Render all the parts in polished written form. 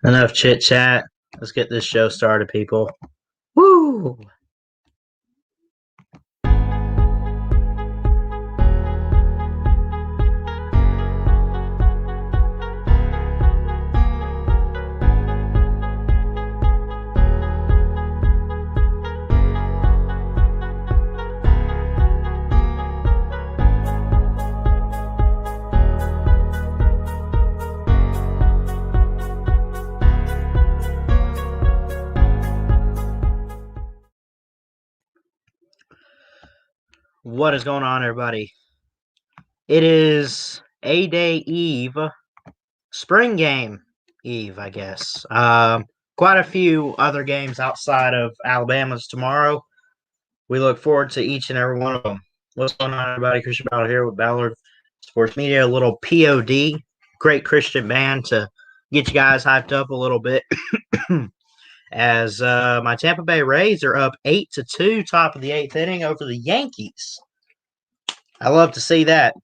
Enough chit chat. Let's get this show started, people. Woo! What is going on, everybody? It is A-Day Eve, Spring Game Eve, I guess. Quite a few other games outside of Alabama's tomorrow. We look forward to each and every one of them. What's going on, everybody? Christian Ballard here with Ballard Sports Media. A little POD, great Christian band to get you guys hyped up a little bit. As my Tampa Bay Rays are up 8-2, top of the 8th inning over the Yankees. I love to see that.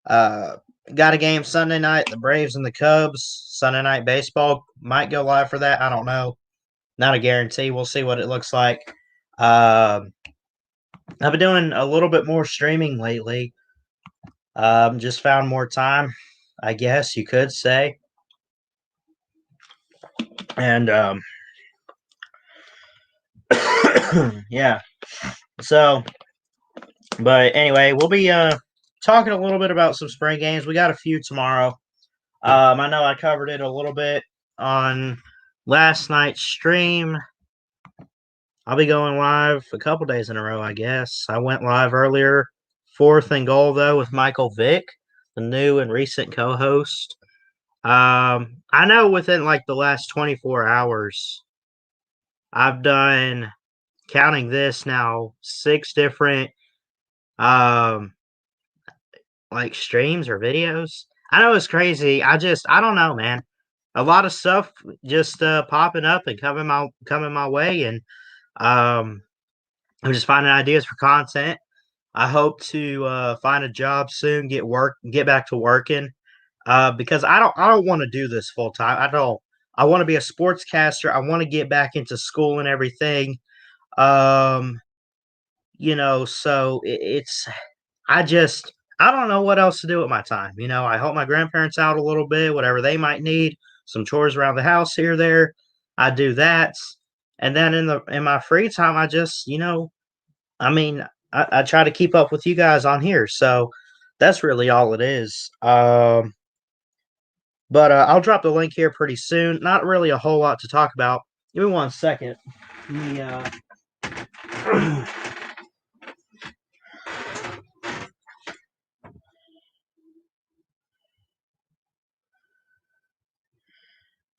Got a game Sunday night, the Braves and the Cubs. Sunday Night Baseball might go live for that. I don't know. Not a guarantee. We'll see what it looks like. I've been doing a little bit more streaming lately. Just found more time, I guess you could say. And yeah. So, but anyway, we'll be talking a little bit about some spring games. We got a few tomorrow. I know I covered it a little bit on last night's stream. I'll be going live a couple days in a row, I guess. I went live earlier, 4th and Goal, though, with Michael Vick, the new and recent co-host. I know within like the last 24 hours, I've done, counting this now, 6 different like streams or videos. I know it's crazy. I don't know, man. A lot of stuff just popping up and coming my way, and I'm just finding ideas for content. I hope to find a job soon, get back to working, because I don't want to do this full time. I want to be a sportscaster. I want to get back into school and everything. So I don't know what else to do with my time. I help my grandparents out a little bit, whatever they might need, some chores around the house here or there. I do that. And then in my free time, I just, I try to keep up with you guys on here. So that's really all it is. But I'll drop the link here pretty soon. Not really a whole lot to talk about. Give me 1 second.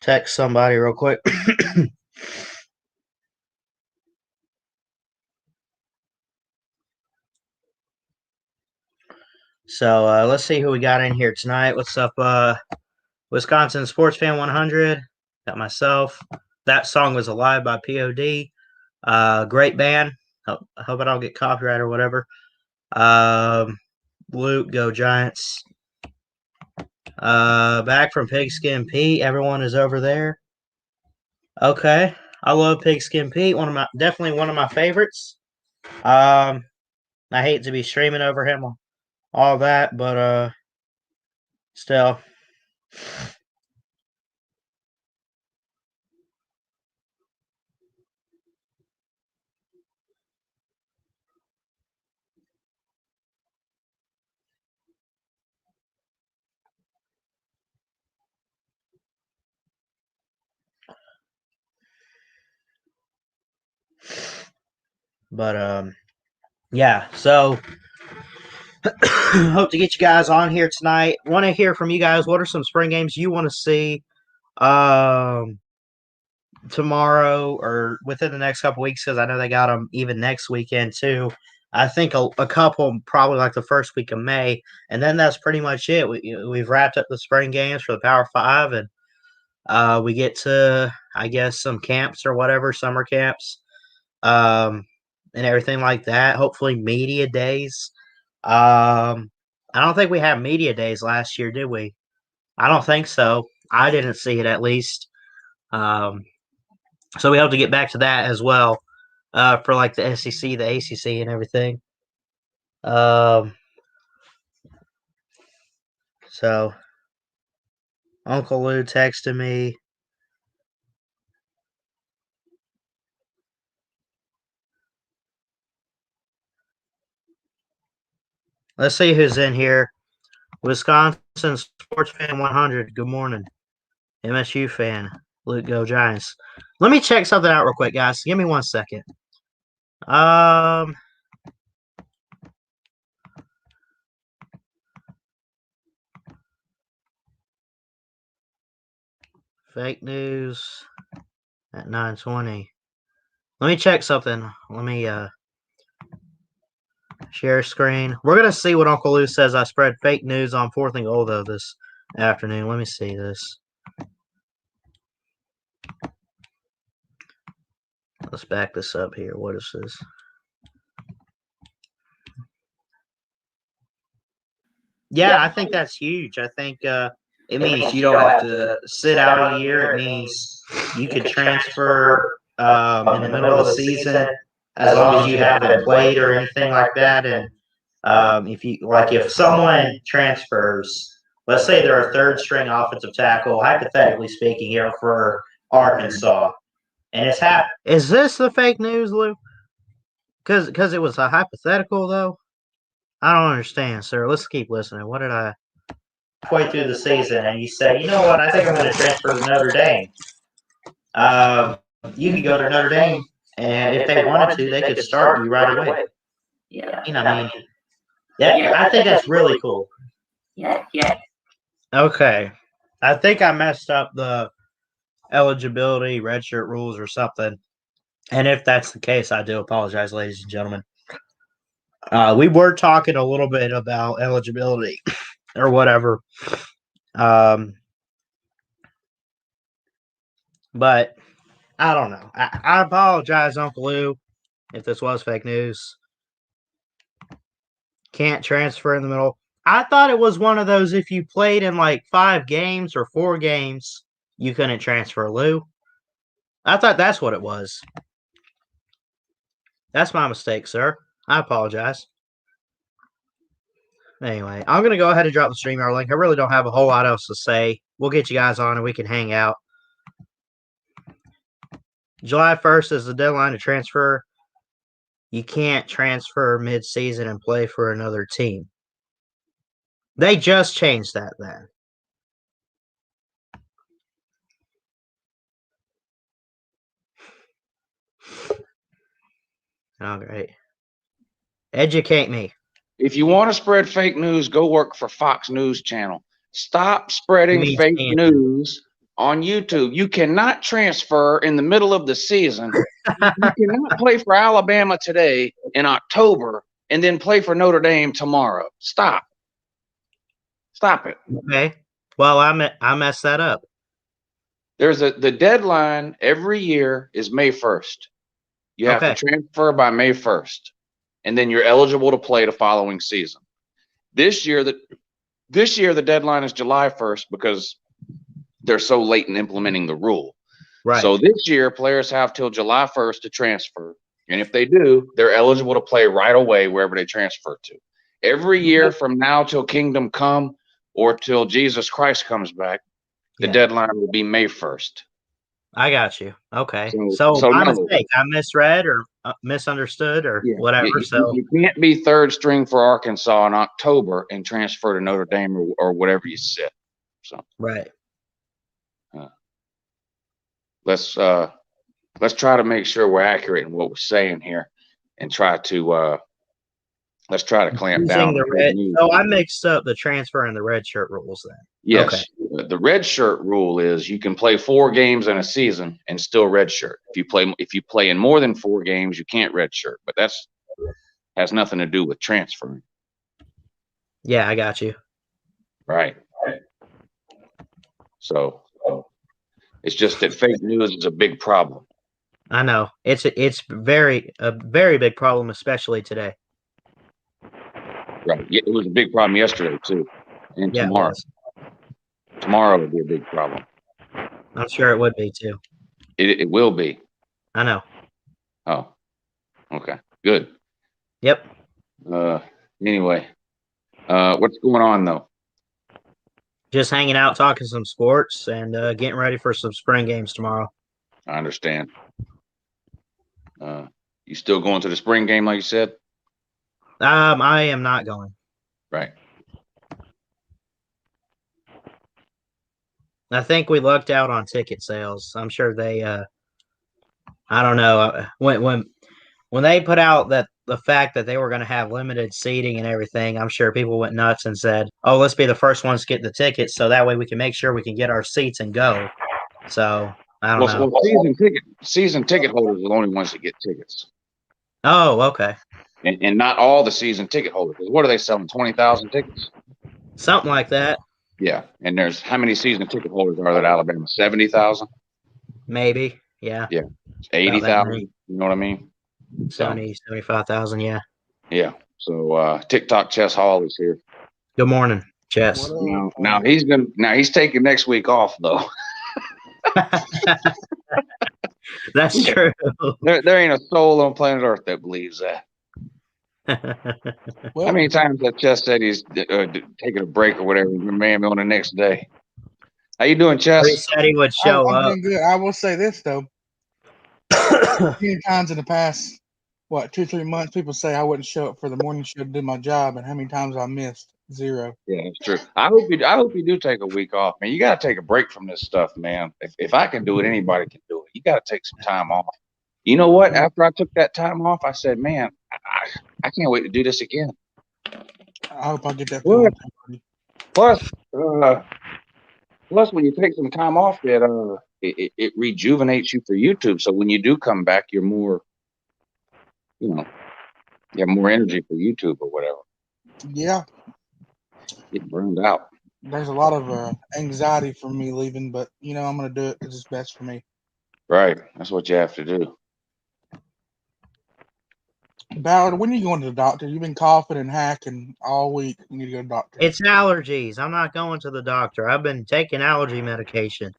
Text somebody real quick. So let's see who we got in here tonight. What's up, Wisconsin Sports Fan 100? Got myself. That Song Was Alive by POD. Great band. I hope I don't get copyright or whatever. Luke, go Giants. Back from Pigskin Pete. Everyone is over there. Okay, I love Pigskin Pete. Definitely one of my favorites. I hate to be streaming over him, all that, but still. But yeah. So hope to get you guys on here tonight. Want to hear from you guys. What are some spring games you want to see tomorrow or within the next couple weeks? Because I know they got them even next weekend too. I think a couple probably like the first week of May, and then that's pretty much it. We've wrapped up the spring games for the Power Five, and we get to, I guess, some camps or whatever, summer camps, and everything like that. Hopefully, media days. I don't think we had media days last year, did we? I don't think so. I didn't see it at least. Um, so we hope to get back to that as well for like the SEC, the ACC, and everything. Um, so Uncle Lou texted me. Let's see who's in here. Wisconsin Sports Fan 100. Good morning. MSU fan. Luke, go Giants. Let me check something out real quick, guys. Give me 1 second. Fake news at 9:20. Let me check something. Let me share screen. We're gonna see what Uncle Lou says. I spread fake news on 4th and Goal though this afternoon. Let me see this. Let's back this up here. What is this? Yeah, I think that's huge. I think it means you don't have to sit out a year. It means you could transfer in the middle of the season as long as you haven't played or anything like that. And if someone transfers, let's say they're a third string offensive tackle, hypothetically speaking, here for Arkansas, and is this the fake news, Lou? Because it was a hypothetical though. I don't understand, sir. Let's keep listening. What did I halfway through the season and you say, you know what, I think I'm going to transfer to Notre Dame. You could go to Notre Dame, and if they wanted to, they could start you right away. Yeah, I mean, I think that's really cool. Yeah. Okay, I think I messed up the eligibility redshirt rules or something, and if that's the case, I do apologize, ladies and gentlemen. We were talking a little bit about eligibility or whatever. But I don't know. I apologize, Uncle Lou, if this was fake news. Can't transfer in the middle. I thought it was one of those if you played in like 5 games or 4 games, you couldn't transfer, Lou. I thought that's what it was. That's my mistake, sir. I apologize. Anyway, I'm going to go ahead and drop the StreamYard link. I really don't have a whole lot else to say. We'll get you guys on and we can hang out. July 1st is the deadline to transfer. You can't transfer mid-season and play for another team. They just changed that then. All right. Educate me. If you want to spread fake news, go work for Fox News Channel. Stop spreading fake news on YouTube. You cannot transfer in the middle of the season. You cannot play for Alabama today in October and then play for Notre Dame tomorrow. Stop. Stop it. Okay. Well, I messed that up. The deadline every year is May 1st. You have to transfer by May 1st, and then you're eligible to play the following season. This year the deadline is July 1st because they're so late in implementing the rule. Right. So this year players have till July 1st to transfer, and if they do, they're eligible to play right away wherever they transfer to. Every year from now till Kingdom Come or till Jesus Christ comes back, the deadline will be May 1st. I got you. Okay. So my mistake. I misread or misunderstood or whatever. You can't be third string for Arkansas in October and transfer to Notre Dame or whatever you said. So right. Let's try to make sure we're accurate in what we're saying here, and let's try to clamp down. So I mixed up the transfer and the red shirt rules then. Yes. Okay. The red shirt rule is you can play 4 games in a season and still red shirt. If you play in more than 4 games, you can't red shirt. But that's has nothing to do with transferring. Yeah, I got you. Right. So it's just that fake news is a big problem. I know. It's a very big problem, especially today. Right. It was a big problem yesterday too, and tomorrow. Tomorrow will be a big problem. I'm sure it would be too. It will be. I know. Oh, okay. Good. Yep. Anyway, what's going on though? Just hanging out, talking some sports, and getting ready for some spring games tomorrow. I understand. You still going to the spring game like you said? I am not going. Right. I think we lucked out on ticket sales. I'm sure they I don't know. When they put out that the fact that they were going to have limited seating and everything, I'm sure people went nuts and said, "Oh, let's be the first ones to get the tickets, so that way we can make sure we can get our seats and go." So I don't know. Well, season ticket holders are the only ones that get tickets. Oh, okay. And not all the season ticket holders. What are they selling? 20,000 tickets? Something like that. Yeah. And there's how many season ticket holders are there at Alabama? 70,000? Maybe. Yeah. Yeah. 80,000. You know what I mean? 75,000. Yeah. Yeah. So TikTok Chess Hall is here. Good morning, Chess. Now he's taking next week off though. That's true. There ain't a soul on planet Earth that believes that. How many times has Chess said he's taking a break or whatever? Man, on the next day. How you doing, Chess? He said he would show up. I'm doing good. I will say this though. Many times in the past, 2-3 months, people say I wouldn't show up for the morning show to do my job, and how many times I missed? 0. Yeah, it's true. I hope you do take a week off, man. You got to take a break from this stuff, man. If I can do it, anybody can do it. You got to take some time off. You know what? After I took that time off, I said, man, I can't wait to do this again. I hope I get that feeling. Plus, when you take some time off, it rejuvenates you for YouTube. So when you do come back, you're more, you have more energy for YouTube or whatever. Yeah. Get burned out. There's a lot of anxiety for me leaving, but I'm going to do it because it's best for me. Right. That's what you have to do. Ballard, when are you going to the doctor? You've been coughing and hacking all week. You need to go to the doctor. It's allergies. I'm not going to the doctor. I've been taking allergy medication.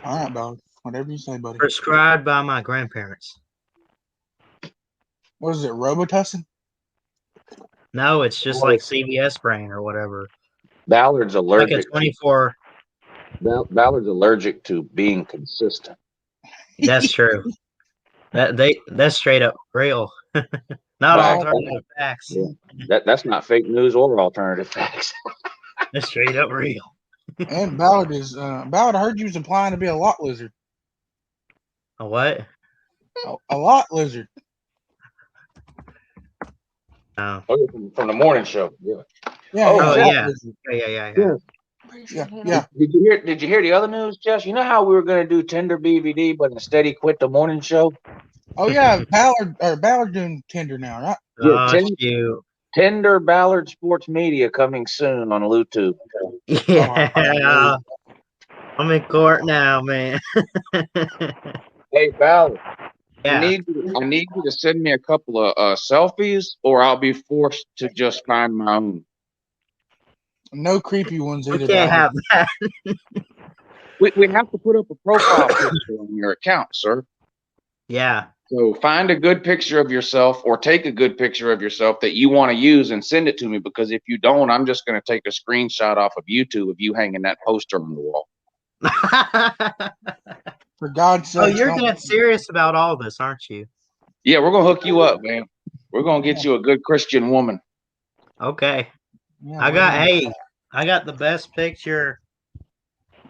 All right, Ballard. Whatever you say, buddy. Prescribed by my grandparents. What is it, Robitussin? No, it's just like CVS brand or whatever. Ballard's allergic. Like a 24. Ballard's allergic to being consistent. That's true. That's straight up real. Not alternative facts. Yeah. That's not fake news or alternative facts. That's straight up real. And Ballard is Ballard. I heard you was implying to be a lot lizard. A what? A lot lizard. Oh, from the morning show. Yeah. Yeah. Yeah. Did you hear the other news, Jess? You know how we were going to do Tinder BVD, but instead he quit the morning show? Oh yeah, Ballard doing Tinder now, right? Yeah, Tender Ballard Sports Media coming soon on YouTube. Yeah. I'm in court now, man. Hey, Ballard. Yeah. I need you to send me a couple of selfies, or I'll be forced to just find my own. No creepy ones We either. can't have that. We have to put up a profile picture on your account, sir. Yeah. So find a good picture of yourself, or take a good picture of yourself that you want to use and send it to me. Because if you don't, I'm just going to take a screenshot off of YouTube of you hanging that poster on the wall. For God's sake. Oh, you're getting serious about all this, aren't you? Yeah, we're going to hook you up, man. We're going to get you a good Christian woman. Okay. Yeah, I got the best picture.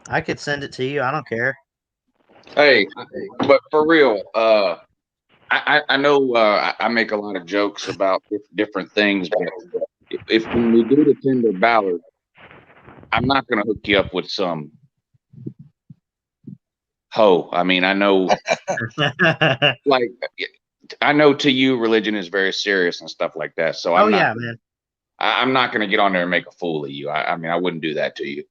I could send it to you. I don't care. Hey, but for real, I know I make a lot of jokes about different things, but if when we do the Tender Ballard, I'm not going to hook you up with some hoe. I mean, I know, like, I know to you, religion is very serious and stuff like that. So man. I'm not going to get on there and make a fool of you. I mean, I wouldn't do that to you.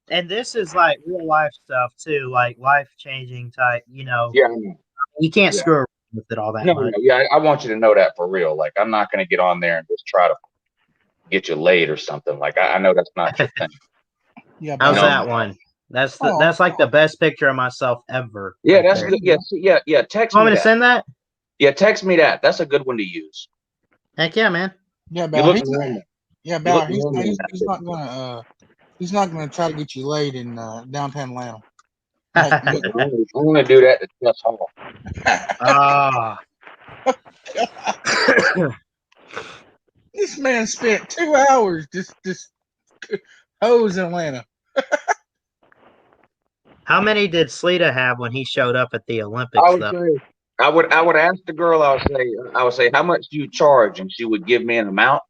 And this is like real life stuff too, like life changing type. Yeah, I know. You can't screw around with it all that much. No, yeah, I want you to know that for real. Like, I'm not going to get on there and just try to get you laid or something. Like, I know that's not your thing. Yeah, how's that one? That's like the best picture of myself ever. Yeah, right that's there. good. Yeah. Text Want me me to that. send that? Yeah, text me that. That's a good one to use. Heck yeah, man. Yeah, You Ballard. look normal. Yeah, You Ballard. look normal in that He's not picture. gonna he's not gonna try to get you laid in downtown Atlanta. I'm gonna do that to Tess Hall. Ah. This man spent 2 hours just hose in Atlanta. How many did Sleeta have when he showed up at the Olympics? I would ask the girl. I would say, how much do you charge? And she would give me an amount.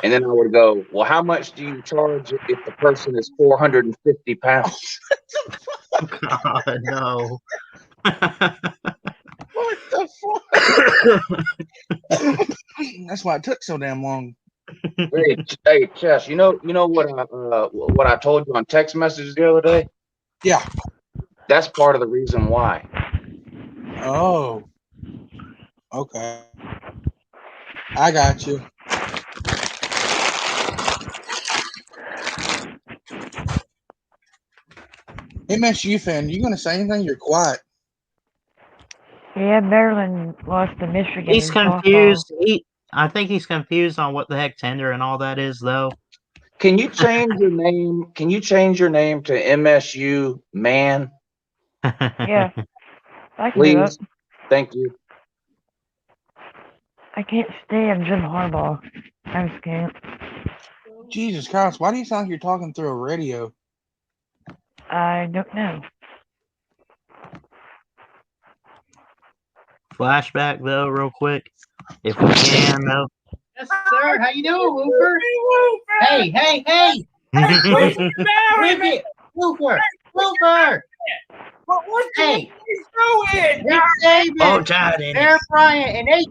And then I would go, well, how much do you charge if the person is 450 pounds? God, no. What the fuck? That's why it took so damn long. Hey, Chess. You know what I told you on text messages the other day? Yeah. That's part of the reason why. Oh. Okay. I got you. MSU fan, you gonna say anything? You're quiet. Yeah, Maryland lost to Michigan. He's confused. I think he's confused on what the heck tender and all that is, though. Can you change your name? Can you change your name to MSU Man? Yeah, I can do Please. that. Thank you. I can't stand Jim Harbaugh. I just can't. Jesus Christ, why do you sound like you're talking through a radio? I don't know. Flashback, though, real quick. If we can, though. Yes, sir. How you doing, Wooper? Hey, hey, hey! Wooper! Wooper! Hey! Nick Saban, oh, John, Bear Bryant, and AT.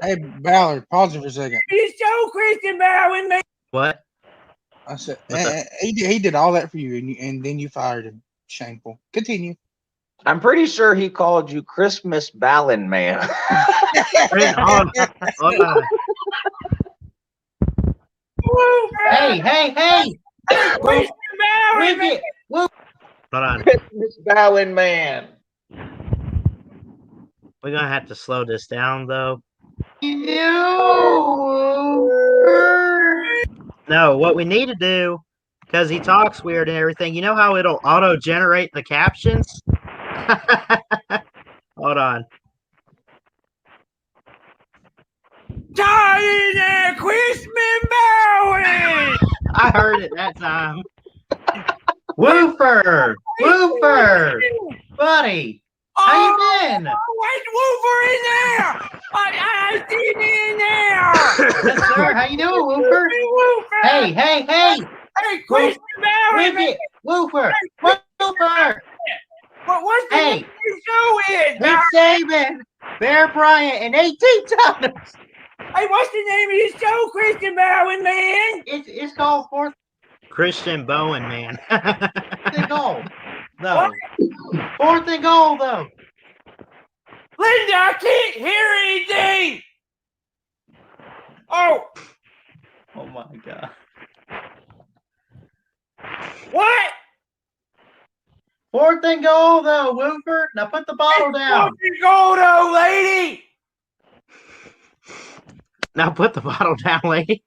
Hey, Ballard, pause it for a second. You show Christian Bale me. What? I said he did all that for you, and then you fired him. Shameful. Continue. I'm pretty sure he called you Christmas Ballin Man. Hold on. Hey, hey, hey! Christian Bale me. Hold on. Christmas Ballin Man. We're gonna have to slow this down, though. No, what we need to do, because he talks weird and everything, you know how it'll auto-generate the captions? Hold on. Charlie Christmas Bale. I heard it that time. Woofer! Woofer! Buddy! How you been? Where's Woofer in there? I see me in there. Yes, sir. How you doing, Woofer? Woofer. Hey, hey, hey! Hey, Christian Bale me. Woofer! Woofer! What's the Hey! name of the show is? Nick Saban, Bear Bryant, and AT Thomas. Hey, what's the name of this show, Christian Bowen, man? It's called Christian Bowen, man. Fourth and goal, though. Fourth and goal, though. Linda, I can't hear anything. Oh, my God. what? Fourth and goal, though, Wooford. Now put the bottle down. Fourth and goal, though, lady. Now put the bottle down, lady.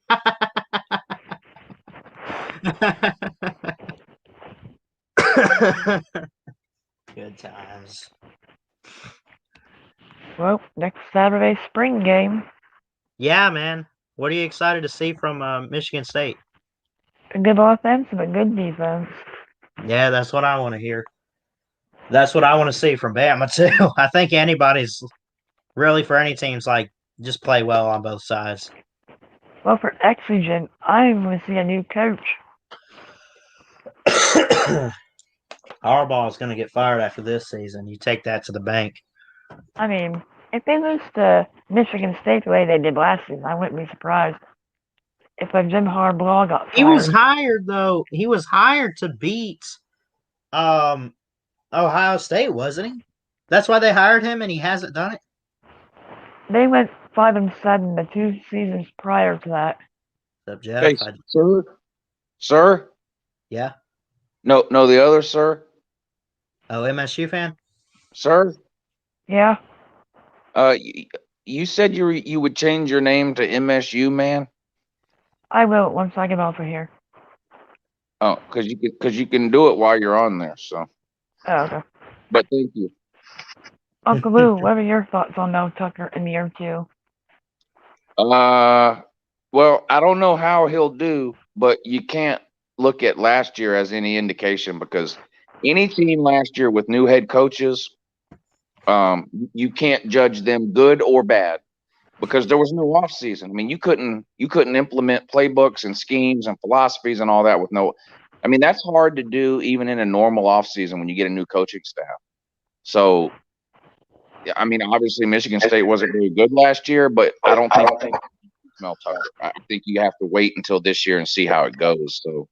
Good times. Well, next Saturday's spring game. Yeah, man. What are you excited to see from Michigan State? A good offense and a good defense. Yeah, that's what I want to hear. That's what I want to see from Bama, too. I think anybody's really, for any teams, like, just play well on both sides. Well, for Exogen, I want to see a new coach. Harbaugh's going to get fired after this season. You take that to the bank. I mean, if they lose to Michigan State the way they did last season, I wouldn't be surprised. If a Jim Harbaugh got fired. He was hired, though. He was hired to beat Ohio State, wasn't he? That's why they hired him, and he hasn't done it? They went 5-7 the 2 seasons prior to that. Except Jeff. Hey, sir? Sir? Yeah? No, the other sir? Oh, MSU fan? Sir? Yeah. You said you would change your name to MSU, man? I will once I get off of here. Oh, because you can do it while you're on there, so. Oh, okay. But thank you. Uncle Lou, what are your thoughts on Mel Tucker in year 2? Well, I don't know how he'll do, but you can't look at last year as any indication because any team last year with new head coaches, you can't judge them good or bad because there was no off season. I mean, you couldn't implement playbooks and schemes and philosophies and all that with no. I mean, that's hard to do even in a normal off season when you get a new coaching staff. So, I mean, obviously Michigan State wasn't very good last year, but I don't think Mel Tucker. I think you have to wait until this year and see how it goes. So,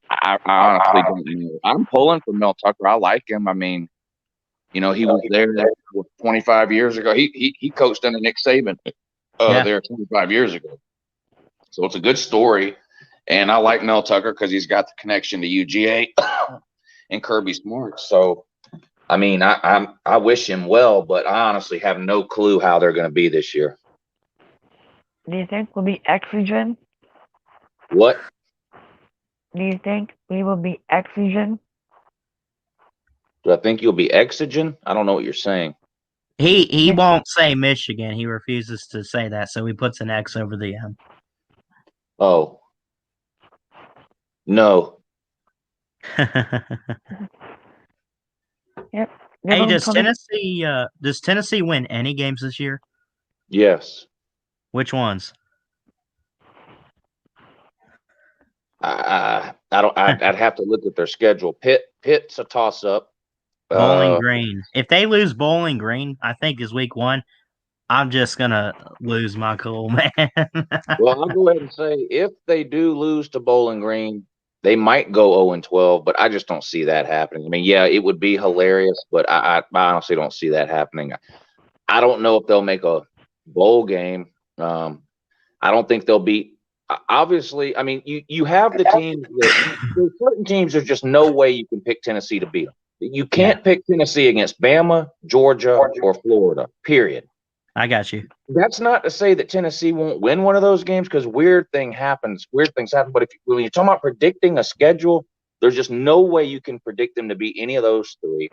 I honestly don't know. I'm pulling for Mel Tucker. I like him. I mean, he was there 25 years ago. He coached under Nick Saban there 25 years ago. So it's a good story. And I like Mel Tucker because he's got the connection to UGA and Kirby Smart. So, I mean, I wish him well, but I honestly have no clue how they're going to be this year. Do you think we'll be Exogen? What? Do you think we will be Exogen? Do I think you'll be Exogen? I don't know what you're saying. He won't say Michigan. He refuses to say that, so he puts an X over the M. Oh. No. Yep. Hey, does Tennessee win any games this year? Yes. Which ones? I don't. I'd have to look at their schedule. Pitt's a toss up. Bowling Green. If they lose Bowling Green, I think is week 1. I'm just gonna lose my cool, man. Well, I'll go ahead and say if they do lose to Bowling Green, they might go 0-12, but I just don't see that happening. I mean, yeah, it would be hilarious, but I honestly don't see that happening. I don't know if they'll make a bowl game. I don't think they'll beat. Obviously, I mean, you have the teams. There's certain teams. There's just no way you can pick Tennessee to beat them. You can't pick Tennessee against Bama, Georgia, or Florida. Period. I got you. That's not to say that Tennessee won't win one of those games because weird things happen. But when you're talking about predicting a schedule, there's just no way you can predict them to beat any of those 3.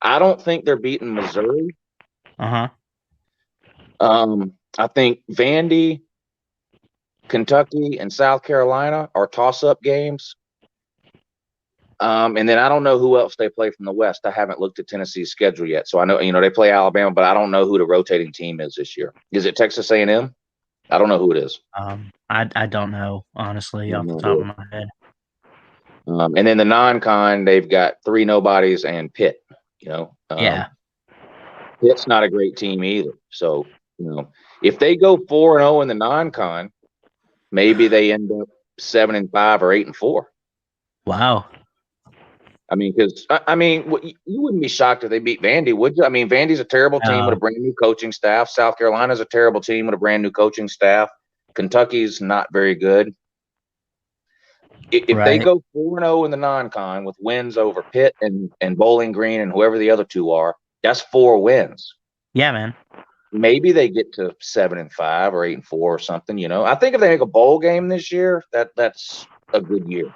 I don't think they're beating Missouri. I think Vandy, Kentucky, and South Carolina are toss-up games. And then I don't know who else they play from the West. I haven't looked at Tennessee's schedule yet. So I know, they play Alabama, but I don't know who the rotating team is this year. Is it Texas A&M? I don't know who it is. I don't know, honestly, off the top of my head. And then the non-con, they've got 3 nobodies and Pitt, yeah. Pitt's not a great team either. So if they go 4-0 in the non-con, maybe they end up 7-5 or 8-4. Wow. I mean, because you wouldn't be shocked if they beat Vandy, would you? I mean, Vandy's a terrible team with a brand new coaching staff. South Carolina's a terrible team with a brand new coaching staff. Kentucky's not very good. If they go 4-0 in the non-con with wins over Pitt and Bowling Green and whoever the other two are, that's 4 wins. Yeah, man. Maybe they get to 7-5 or 8-4 or something. I think if they make a bowl game this year, that's a good year.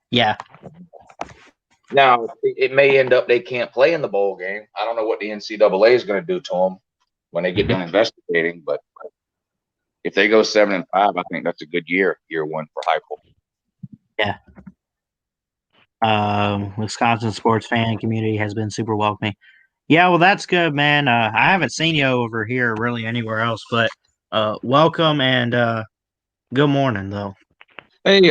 Yeah. Now, it may end up they can't play in the bowl game. I don't know what the NCAA is going to do to them when they get done investigating, but if they go 7-5, I think that's a good year one for Heupel. Yeah. Wisconsin sports fan community has been super welcoming. Yeah, well, that's good, man. I haven't seen you over here really anywhere else, but welcome and good morning, though. Hey,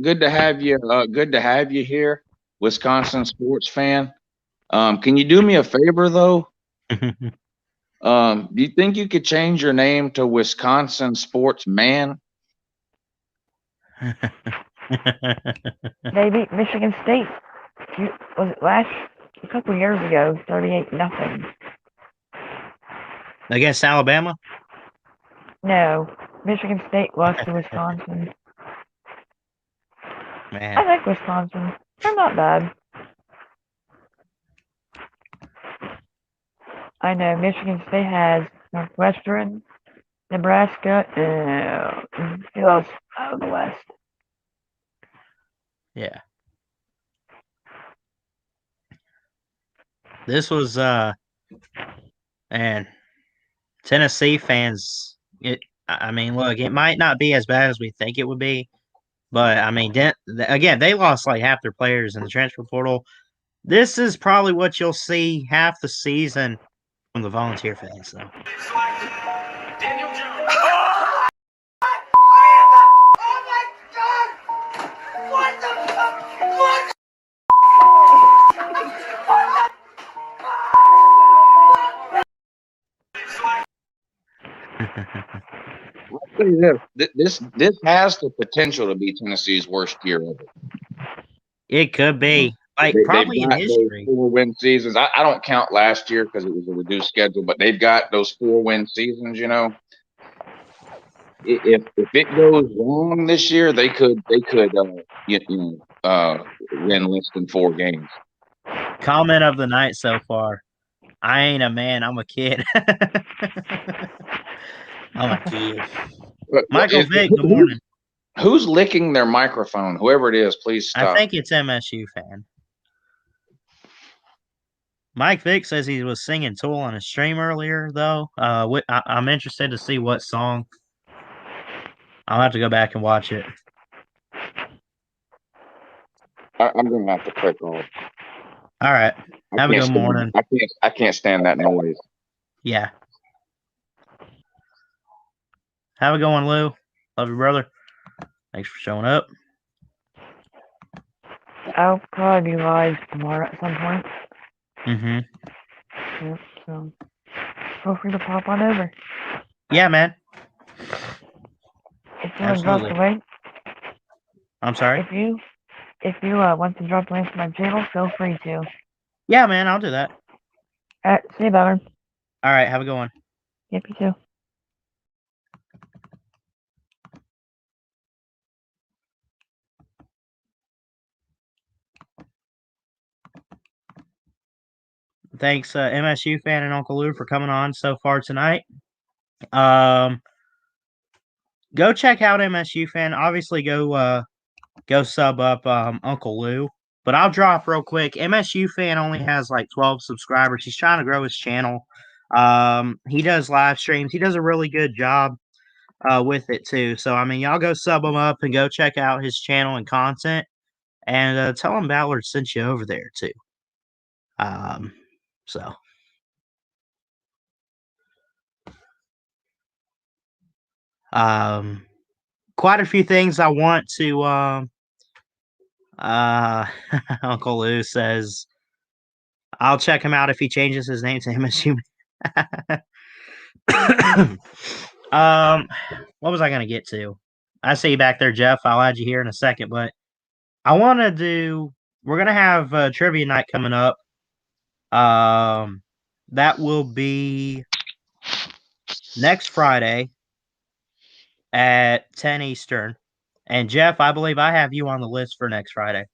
good to have you. Good to have you here, Wisconsin sports fan. Can you do me a favor though? Do you think you could change your name to Wisconsin Sports Man? They beat Michigan State. Was it a couple of years ago? 38-0. Against Alabama? No, Michigan State lost to Wisconsin. Man. I like Wisconsin. They're not bad. I know Michigan State has Northwestern, Nebraska, and who else out of the West? Yeah. This was and Tennessee fans. Look, it might not be as bad as we think it would be, but I mean, again, they lost like half their players in the transfer portal. This is probably what you'll see half the season from the Volunteer fans, though. What the fuck? What? This has the potential to be Tennessee's worst year ever. It could be. Probably in history. 4-win seasons. I don't count last year because it was a reduced schedule, but they've got those 4-win seasons. If it goes wrong this year, they could win less than 4 games. Comment of the night so far. I ain't a man. I'm a kid. I'm a kid. Michael Vick, good morning. Who's licking their microphone? Whoever it is, please stop. I think it's MSU fan. Mike Vick says he was singing Tool on a stream earlier, though. I'm interested to see what song. I'll have to go back and watch it. I'm going to have to click off. All right. Have a good morning. I can't stand that noise. Yeah. Have a good one, Lou. Love you, brother. Thanks for showing up. I'll probably be live tomorrow at some point. Mm-hmm. Yep, so feel free to pop on over. Yeah, man. If you want to drop the link. I'm sorry? If you want to drop the link to my channel, feel free to. Yeah, man, I'll do that. Alright, see you, Bama. Alright, have a good one. Yep, you too. Thanks, MSU fan and Uncle Lou, for coming on so far tonight. Go check out MSU fan. Obviously, go sub up Uncle Lou. But I'll drop real quick. MSU fan only has like 12 subscribers. He's trying to grow his channel. He does live streams. He does a really good job with it too. So I mean, y'all go sub him up and go check out his channel and content, and tell him Ballard sent you over there too. So. Quite a few things I want to Uncle Lou says I'll check him out if he changes his name to MSU. What was I gonna get to? I see you back there, Jeff. I'll add you here in a second, but I want to do. We're gonna have trivia night coming up. That will be next Friday at 10 Eastern. And Jeff, I believe I have you on the list for next Friday.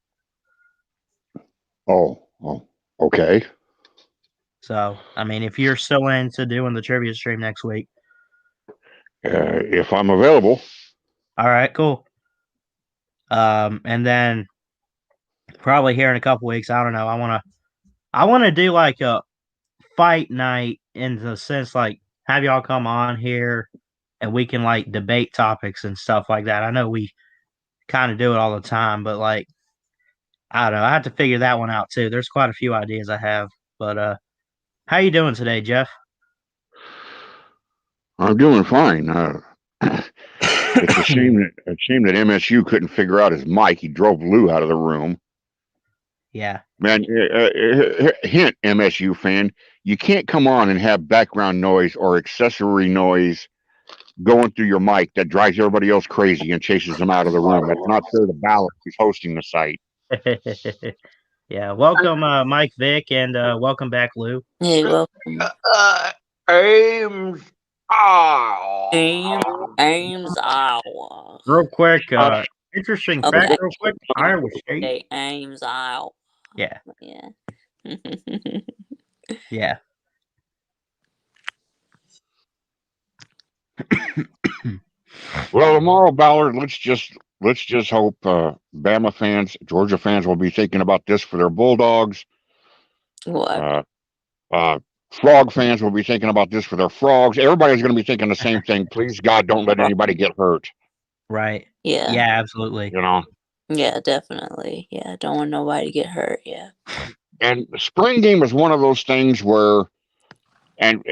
Oh, okay. So, I mean, if you're still into doing the trivia stream next week, If I'm available. all right, cool. And then probably here in a couple weeks, I don't know. I wanna do like a fight night in the sense like have y'all come on here and we can like debate topics and stuff like that. I know we kind of do it all the time, but like I don't know. I have to figure that one out too. There's quite a few ideas I have, but how you doing today, Jeff? I'm doing fine. It's a shame that MSU couldn't figure out his mic. He drove Lou out of the room. Yeah. Man, hint, MSU fan, you can't come on and have background noise or accessory noise going through your mic that drives everybody else crazy and chases them out of the room. That's not fair to Ballard, who's hosting the site. Yeah. Welcome, Mike Vick, and welcome back, Lou. Hey, welcome. Ames. Ames, Iowa. Real quick, interesting Okay. fact, real quick. Iowa State. Okay, Ames, Iowa. Yeah. Yeah. Yeah. Well, tomorrow, Ballard, let's just hope Bama fans, Georgia fans will be thinking about this for their Bulldogs. What? Frog fans will be thinking about this for their Frogs. Everybody's going to be thinking the same thing. Please, God, don't let anybody get hurt. Right. Yeah. Yeah, absolutely. You know? Yeah, definitely. Yeah, don't want nobody to get hurt. Yeah. And the spring game is one of those things where, and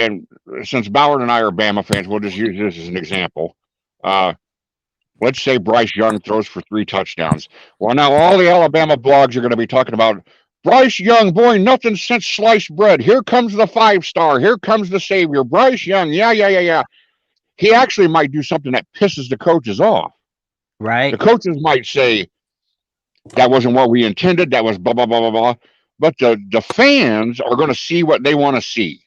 since Ballard and I are Bama fans, we'll just use this as an example. Let's say Bryce Young throws for 3 touchdowns. Well, now all the Alabama blogs are going to be talking about Bryce Young, boy, nothing since sliced bread. Here comes the 5-star. Here comes the savior. Bryce Young, yeah. He actually might do something that pisses the coaches off. Right. The coaches might say, that wasn't what we intended. That was blah, blah, blah, blah, blah. But the fans are going to see what they want to see.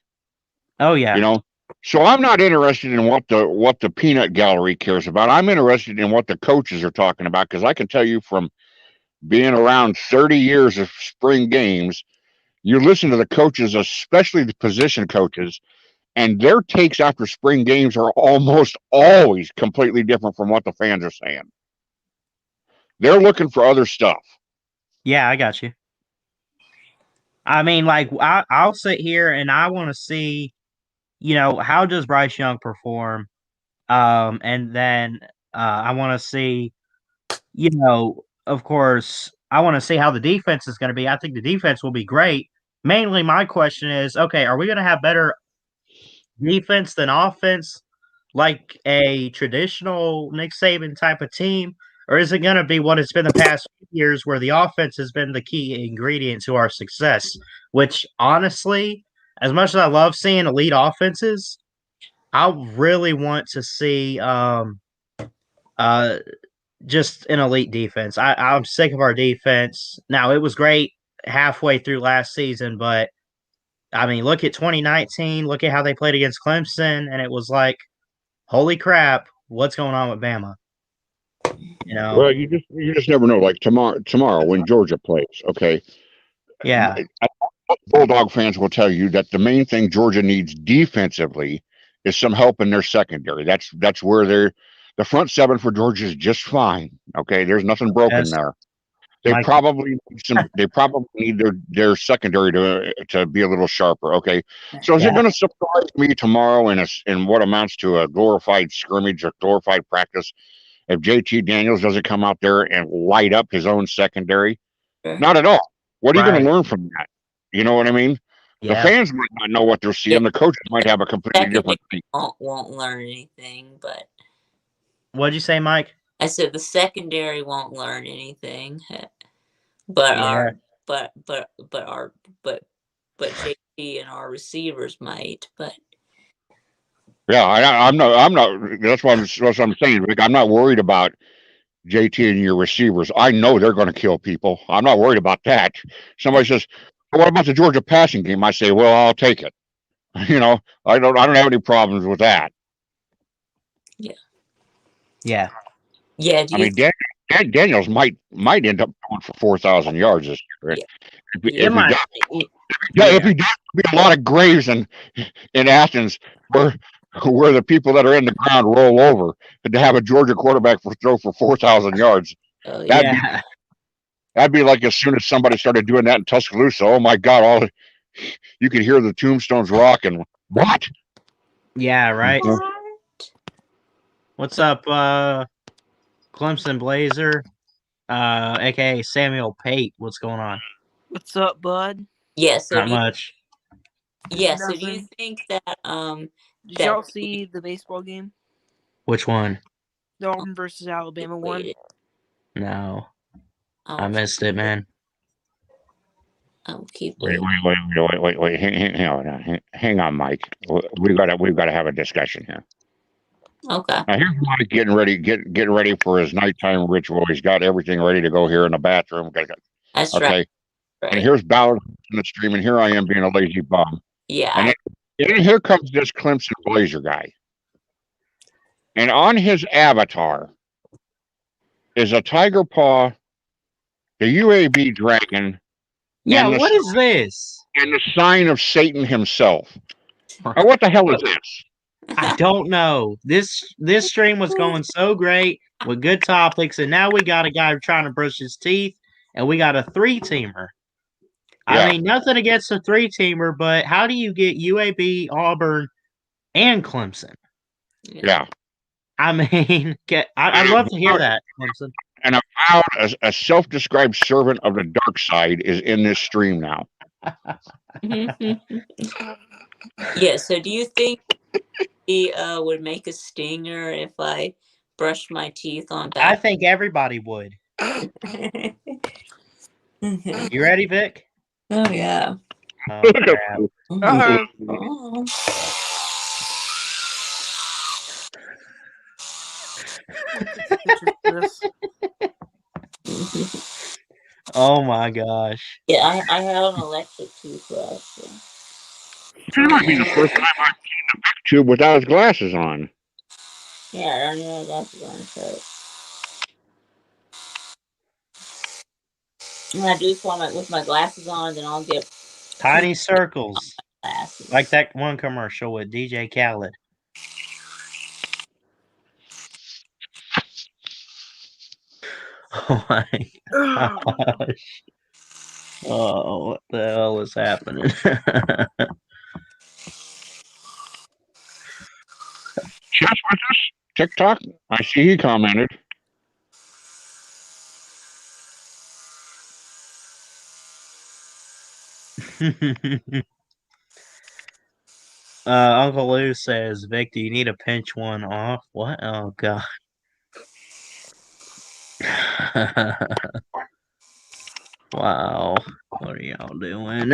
Oh, yeah. You know? So I'm not interested in what the peanut gallery cares about. I'm interested in what the coaches are talking about, because I can tell you from being around 30 years of spring games, you listen to the coaches, especially the position coaches, and their takes after spring games are almost always completely different from what the fans are saying. They're looking for other stuff. Yeah, I got you. I mean, like, I'll sit here and I want to see, you know, how does Bryce Young perform? And then I want to see, you know, of course, I want to see how the defense is going to be. I think the defense will be great. Mainly, my question is, okay, are we going to have better defense than offense, like a traditional Nick Saban type of team? Or is it going to be what it's been the past few years where the offense has been the key ingredient to our success? Which, honestly, as much as I love seeing elite offenses, I really want to see just an elite defense. I'm sick of our defense. Now, it was great halfway through last season, but I mean, look at 2019. Look at how they played against Clemson, and it was like, holy crap, what's going on with Bama? You know? Well, you just never know. Like tomorrow when Georgia plays, okay. Yeah. Bulldog fans will tell you that the main thing Georgia needs defensively is some help in their secondary. That's where the front 7 for Georgia is just fine. Okay, there's nothing broken there. They probably need their secondary to be a little sharper. Okay, so is it going to surprise me tomorrow in what amounts to a glorified scrimmage or glorified practice if JT Daniels doesn't come out there and light up his own secondary? Not at all. What are you going to learn from that? You know what I mean? The fans might not know what they're seeing. The coaches might have a completely different thing. Won't learn anything, but what'd you say, Mike? I said the secondary won't learn anything, but JT and our receivers might. But Yeah, I'm not. I'm not. That's what I'm saying, Rick. I'm not worried about JT and your receivers. I know they're going to kill people. I'm not worried about that. Somebody says, "What about the Georgia passing game?" I say, "Well, I'll take it." You know, I don't have any problems with that. Yeah. Yeah. I mean, Daniels might end up going for 4,000 yards this year. Yeah. If he does, be a lot of graves in Athens where the people that are in the ground roll over, and to have a Georgia quarterback throw for 4,000 yards, that'd be like as soon as somebody started doing that in Tuscaloosa. Oh my God! You could hear the tombstones rocking. What? Yeah, right. What's up, Clemson Blazer, aka Samuel Pate? What's going on? What's up, bud? Yeah, so not much. Yeah, so do you think that did y'all see the baseball game? Which one? The Auburn versus Alabama one. No, I missed it, man. I'll keep wait. Hang on, Mike. We've got to have a discussion here. Okay. Now here's Mike getting ready for his nighttime ritual. He's got everything ready to go here in the bathroom. That's okay. Right. And here's Ballard in the stream, and here I am being a lazy bum. Yeah. And then here comes this Clemson Blazer guy. And on his avatar is a tiger paw, the UAB dragon. Yeah, what is this? And the sign of Satan himself. Now, what the hell is this? I don't know. This stream was going so great with good topics, and now we got a guy trying to brush his teeth, and we got a 3-teamer. I mean, nothing against a 3-teamer, but how do you get UAB, Auburn, and Clemson? Yeah. I mean, I'd love to hear that, Clemson. And a self-described servant of the dark side is in this stream now. Yeah, so do you think he would make a stinger if I brushed my teeth on back? I think everybody would. You ready, Vic? Oh, yeah. Oh, crap. Oh my gosh. Yeah, I have an electric toothbrush. So. This might be the first time I've seen the Vic tube without his glasses on. Yeah, I don't know glasses on, so. And I do this with my glasses on, then I'll get tiny circles. Like that one commercial with DJ Khaled. Oh my gosh. Oh, what the hell is happening? Chess with us? TikTok? I see he commented. Uncle Lou says, Vic, do you need to pinch one off? What? Oh, God. Wow. What are y'all doing?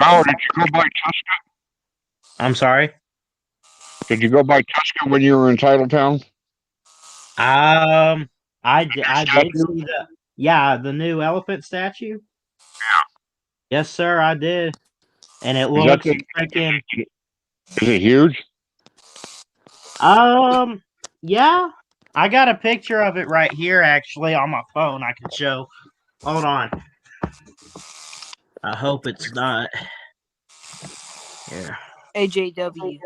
Oh, did you go by Tusca? I'm sorry? Did you go by Tusca when you were in Titletown? I did see the new elephant statue. Yeah. Yes, sir, I did. And it looks freaking. Is it huge? Yeah. I got a picture of it right here, actually, on my phone. I can show. Hold on. I hope it's not. Here. AJW.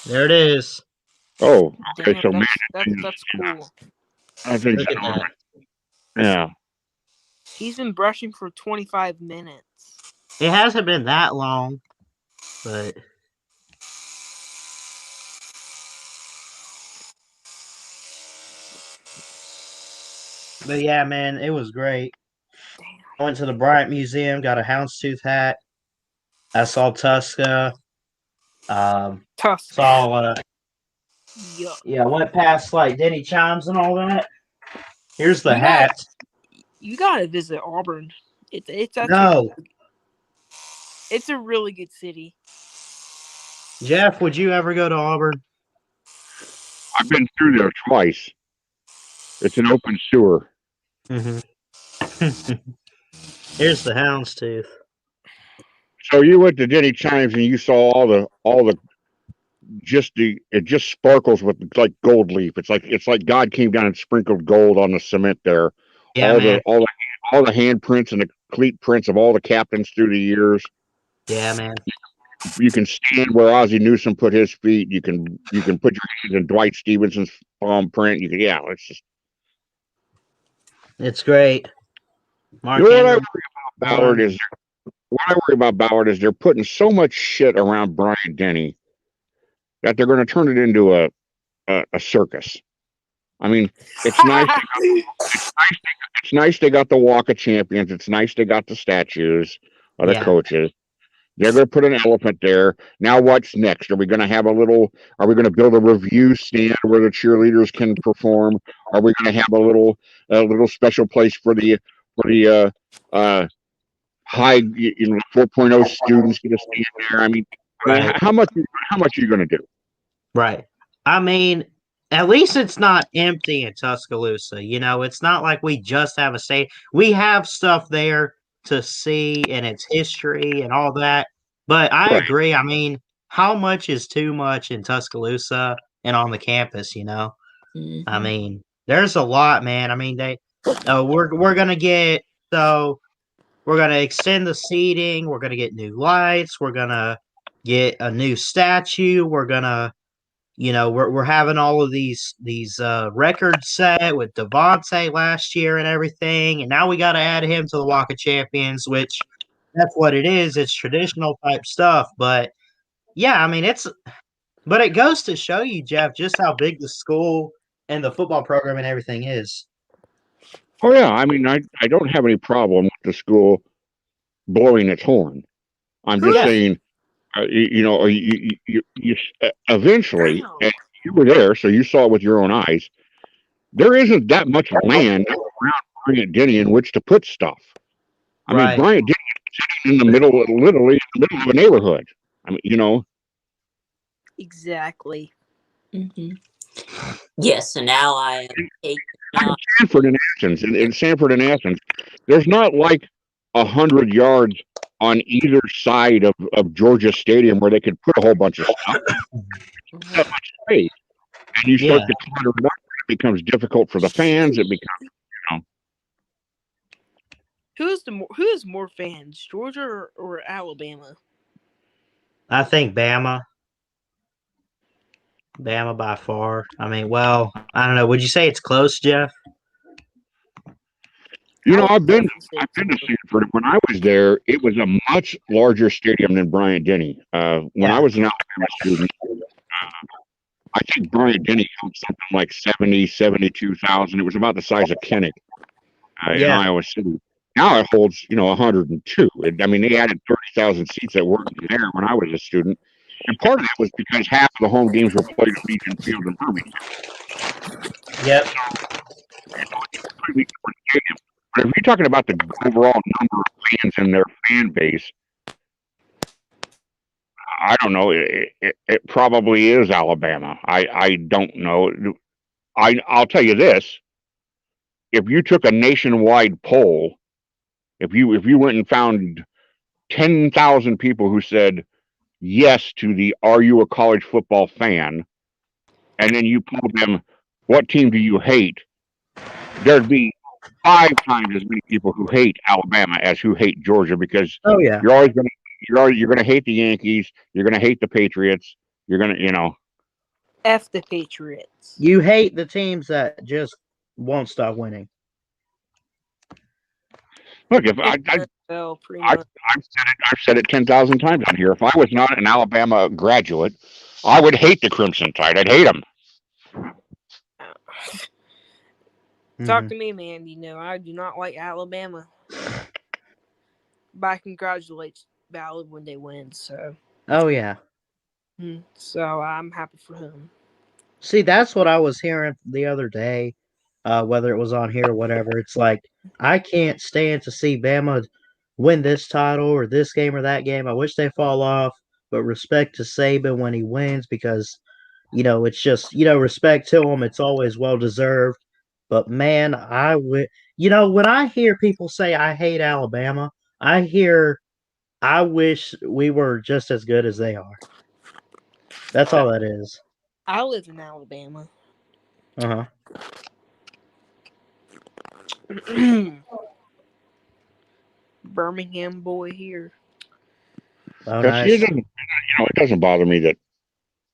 There it is. Oh, okay. Damn, So, man, that's cool. I think Look at that. Yeah. He's been brushing for 25 minutes. It hasn't been that long, but. But yeah, man, it was great. I went to the Bryant Museum, got a houndstooth hat. I saw Tusca. Saw Yeah. Yeah, went past like Denny Chimes and all that. Here's the hat. You gotta visit Auburn. It's actually No, it's a really good city. Jeff, would you ever go to Auburn? I've been through there twice. It's an open sewer. Mm-hmm. Here's the houndstooth. So you went to Denny Chimes and you saw all the it just sparkles with like gold leaf. It's like God came down and sprinkled gold on the cement there. Yeah, man. All the handprints and the cleat prints of all the captains through the years. Yeah, man. You can stand where Ozzie Newsome put his feet. You can put your hands in Dwight Stevenson's palm print. You can It's great. Mark You know Ingram. what I worry about Ballard is they're putting so much shit around Brian Denny that they're going to turn it into a circus. I mean, it's nice. It's nice they got the Walk of Champions. It's nice they got the statues of the coaches. They're going to put an elephant there. Now, what's next? Are we going to have Are we going to build a review stand where the cheerleaders can perform? Are we going to have a little special place for the high 4.0 students get to stand there? I mean, Right. how much are you going to do? Right. I mean, at least it's not empty in Tuscaloosa. You know, it's not like we just have a state. We have stuff there to see and its history and all that. But I agree. I mean, how much is too much in Tuscaloosa and on the campus, you know? Mm-hmm. I mean, there's a lot, man. I mean, we're gonna get we're gonna extend the seating. We're gonna get new lights. We're gonna get a new statue. We're gonna, we're having all of these records set with Devontae last year and everything, and now we got to add him to the Walk of Champions, which that's what it is. It's traditional type stuff, but yeah, I mean but it goes to show you, Jeff, just how big the school and the football program and everything is. Oh yeah, I mean, I don't have any problem with the school blowing its horn. I'm just saying, eventually, and you were there, so you saw it with your own eyes. There isn't that much land around Bryant Denny in which to put stuff. I mean, Bryant Denny is sitting in the middle, literally in the middle of a neighborhood. I mean, Exactly. Mm-hmm. Yes, so now I take Sanford and Athens. In Sanford and Athens, there's not like 100 yards on either side of Georgia Stadium where they could put a whole bunch of stuff. It's that much space, and you start to clutter it up. It becomes difficult for the fans. It becomes, Who has more fans, Georgia or Alabama? I think Bama. Bama by far. I mean, well, I don't know. Would you say it's close, Jeff? I've been to Sanford. When I was there, it was a much larger stadium than Bryant Denny. When I was an Alabama student, I think Bryant Denny held something like 72,000. It was about the size of Kinnick in Iowa City. Now it holds, 102. I mean, they added 30,000 seats that weren't there when I was a student. And part of that was because half of the home games were played at Legion Field in Birmingham. Yep. But if you're talking about the overall number of fans and their fan base, I don't know. It probably is Alabama. I don't know. I'll tell you this: if you took a nationwide poll, if you went and found 10,000 people who said yes to the "Are you a college football fan?" and then you polled them, "What team do you hate?" there'd be 5 times as many people who hate Alabama as who hate Georgia, because you're always going to you're going to hate the Yankees, you're going to hate the Patriots, you're going to F the Patriots. You hate the teams that just won't stop winning. Look, if I've said it 10,000 times on here. If I was not an Alabama graduate, I would hate the Crimson Tide. I'd hate them. Talk to me, man. I do not like Alabama, but I congratulate Ballard when they win. So. Oh yeah. So I'm happy for him. See, that's what I was hearing the other day, whether it was on here or whatever. It's like, I can't stand to see Bama win this title or this game or that game. I wish they fall off, but respect to Saban when he wins because, it's just, respect to him. It's always well deserved. But man, when I hear people say I hate Alabama, I wish we were just as good as they are. That's all that is. I live in Alabama. Uh huh. Birmingham boy here. Oh, Because nice. it doesn't bother me that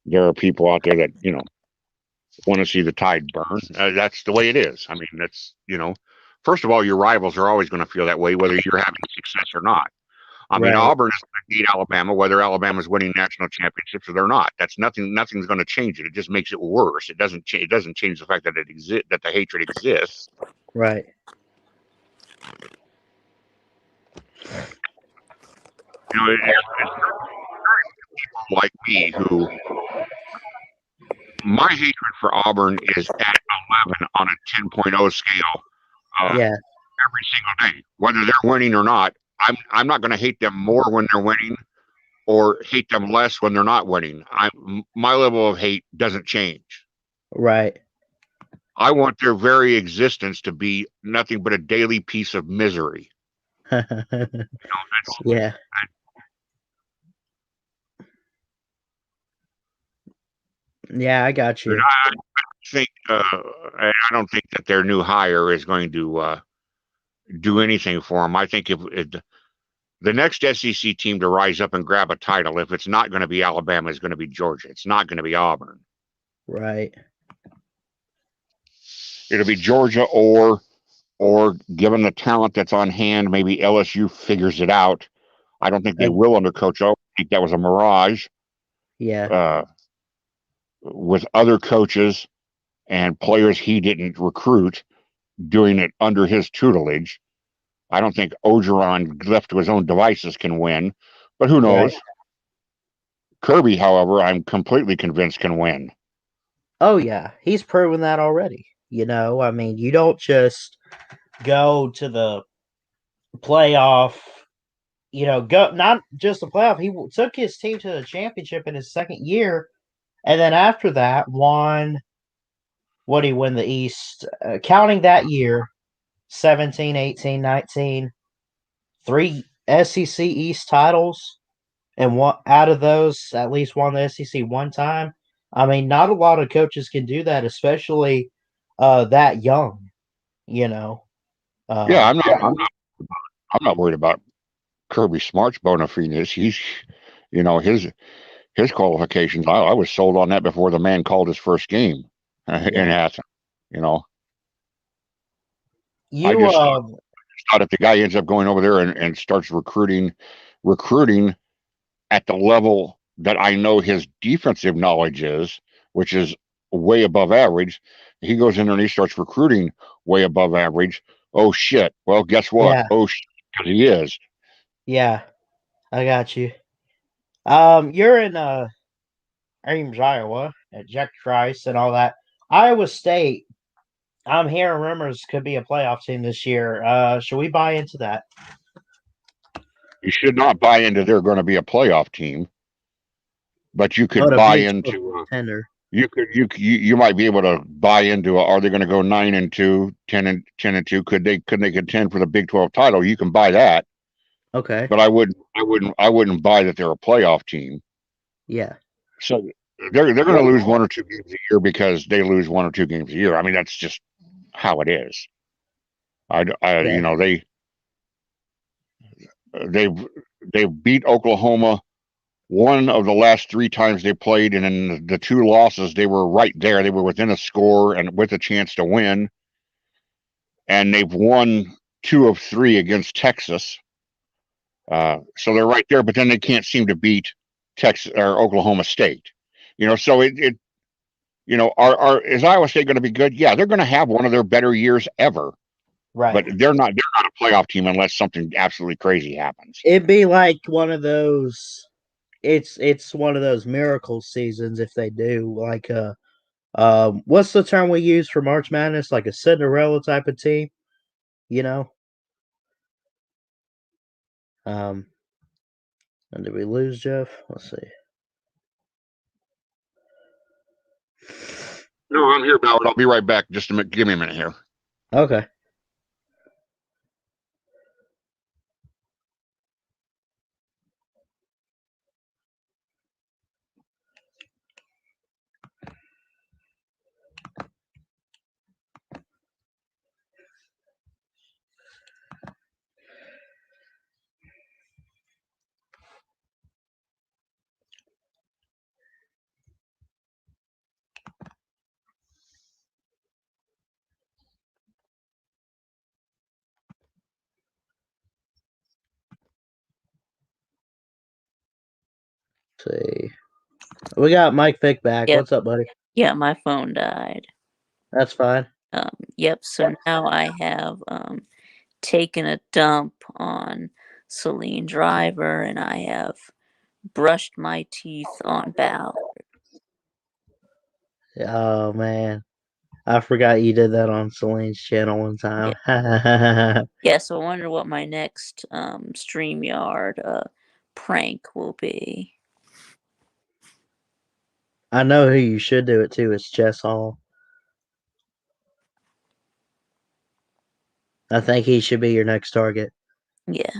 there are people out there that want to see the tide burn. That's the way it is. I mean, that's first of all, your rivals are always going to feel that way, whether you're having success or not. I mean, Right. Auburn is going to beat Alabama, whether Alabama's winning national championships or they're not. That's nothing. Nothing's going to change it. It just makes it worse. It doesn't change. It doesn't change the fact that that the hatred exists. Right. It's people like me who my hatred for Auburn is at 11 on a 10.0 scale. Yeah. Every single day, whether they're winning or not. I'm not going to hate them more when they're winning, or hate them less when they're not winning. My level of hate doesn't change. Right. I want their very existence to be nothing but a daily piece of misery. Yeah. Yeah, I got you. I don't think that their new hire is going to do anything for them. I think if the next SEC team to rise up and grab a title, if it's not going to be Alabama, it's going to be Georgia. It's not going to be Auburn. Right. It'll be Georgia or given the talent that's on hand, maybe LSU figures it out. I don't think they will under Coach O. I think that was a mirage. Yeah. With other coaches and players he didn't recruit doing it under his tutelage. I don't think Ogeron, left to his own devices, can win, but who knows? Right. Kirby, however, I'm completely convinced can win. Oh, yeah. He's proven that already. I mean, you don't just go to the playoff, go not just the playoff. He took his team to the championship in his second year, and then after that won. What did he win the East? Counting that year, 17, 18, 19, 3 SEC East titles, and one out of those, at least won the SEC one time. I mean, not a lot of coaches can do that, especially that young. Yeah, I'm not worried about Kirby Smart's bona fides. He's, his qualifications. I was sold on that before the man called his first game in Athens. I just thought if the guy ends up going over there and starts recruiting at the level that I know his defensive knowledge is, which is way above average, he goes in there and he starts recruiting way above average. Oh shit! Well, guess what? Yeah. Oh shit, because he is. Yeah, I got you. You're in Ames, Iowa, at Jack Trice and all that. Iowa State, I'm hearing rumors could be a playoff team this year. Should we buy into that? You should not buy into they're going to be a playoff team, but you could buy into tender. You might be able to buy into are they going to go 9-2, 10-2? Could they contend for the Big 12 title? You can buy that. Okay. But I wouldn't buy that they're a playoff team. Yeah. So they're going to lose 1 or 2 games a year because they lose 1 or 2 games a year. I mean, that's just how it is. They've beat Oklahoma 1 of the last 3 times they played, and in the 2 losses, they were right there. They were within a score and with a chance to win. And they've won 2 of 3 against Texas. So they're right there, but then they can't seem to beat Texas or Oklahoma State. So is Iowa State going to be good? Yeah, they're going to have one of their better years ever. Right. But they're not a playoff team unless something absolutely crazy happens. It'd be like one of those. It's one of those miracle seasons if they do, like What's the term we use for March Madness? Like a Cinderella type of team, you know? And did we lose Jeff? Let's see. No, I'm here, Ballard. I'll be right back. Just a minute. Give me a minute here. Okay. See. We got Mike Vick back. Yep. What's up, buddy? Yeah, my phone died. That's fine. Yep. So now I have taken a dump on Celine Driver, and I have brushed my teeth on Ballard. Oh man, I forgot you did that on Celine's channel one time. Yeah. So I wonder what my next StreamYard prank will be. I know who you should do it to. It's Jess Hall. I think he should be your next target. Yeah.